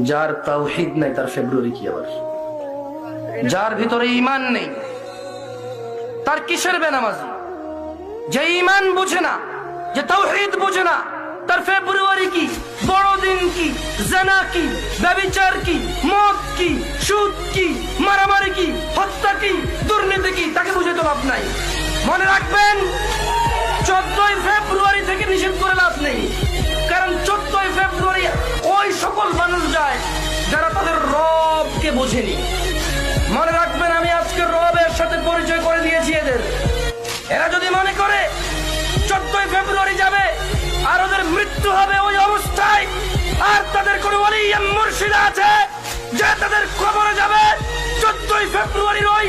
যার তাওহীদ নাই তার ফেব্রুয়ারি কি আবার? যার ভিতরে ঈমান নেই তার কিসের বেনামাজি? যে ঈমান বুঝে না, যে তাওহীদ বুঝে না, তার ফেব্রুয়ারি কি, বড়দিন কি, জিনা কি, ব্যভিচার কি, মদ কি, সুদ কি, মারামারি কি, হত্যা কি, দুর্নীতি কি, তাকে বুঝে তো লাভ নাই। মনে রাখবেন, 14ই ফেব্রুয়ারি থেকে নিষেধ করে লাভ নেই। কারণ 14ই ফেব্রুয়ারি ওই সকল মানুষ যায় যারা তাদের রবকে বোঝেনি। মনে রাখবেন, আমি আজকে রবের সাথে পরিচয় করে দিয়েছি এদের। এরা যদি মনে করে 14ই ফেব্রুয়ারি যাবে আর ওদের মৃত্যু হবে ওই অবস্থায়, আর তাদের কোন ওলি মুর্শিদ আছে যে তাদের কবরে যাবে 14ই ফেব্রুয়ারির ওই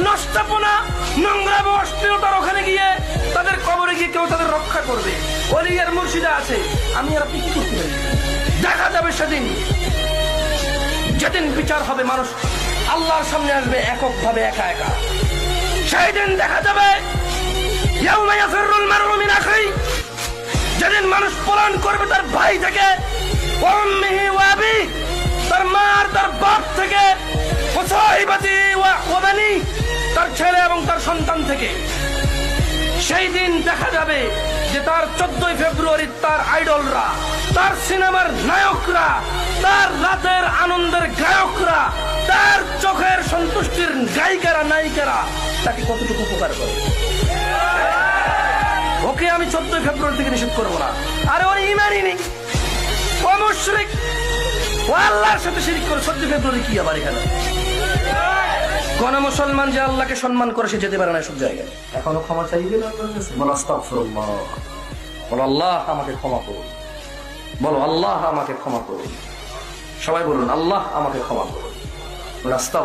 নষ্টপনা, নোংরা অশ্লীলতার ওখানে গিয়ে তাদের কবরে গিয়ে কেউ তাদের রক্ষা করবে? ওলি আর মুর্শিদা আছে, আমি আর আপনি কি করতে পারি? দেখা যাবে সেদিন, যেদিন বিচার হবে, মানুষ আল্লাহর সামনে আসবে এককভাবে, একা একা। সেই দিন দেখা যাবে ইয়াউমা ইয়াফিরুল মারউ মিন আখিহি, যেদিন মানুষ পলায়ন করবে তার ভাই থেকে, ওয়া উম্মিহি ওয়া আবিহি, তার মা আর তার বাপ থেকে, ওয়া সাহিবাতি ওয়া বানি, তার ছেলে এবং তার সন্তান থেকে। সেই দিন দেখা যাবে যে তার 14ই ফেব্রুয়ারি তার আইডলরা, তার সিনেমার নায়করা, তার রাতের আনন্দের গায়করা, তার চোখের সন্তুষ্টির গায়িকারা, নায়িকারা তাকে কতটুকু উপকার করে। ওকে আমি 14ই ফেব্রুয়ারি থেকে নিষেধ করবো না। আরে ওর ঈমানই নেই, ও মুশরিক, ও আল্লাহর সাথে শিরক করে। 14ই ফেব্রুয়ারি কি আবার এখানে? কোন মুসলমান যে আল্লাহকে সম্মান করে সে যেতে পারে না সব জায়গায়। এখনো ক্ষমা চাইবে না আল্লাহর কাছে? বলো আস্তাগফিরুল্লাহ, বলো আল্লাহ আমাকে ক্ষমা করুন, বলো আল্লাহ আমাকে ক্ষমা করুন। সবাই বলুন আল্লাহ আমাকে ক্ষমা করুন। রাস্তা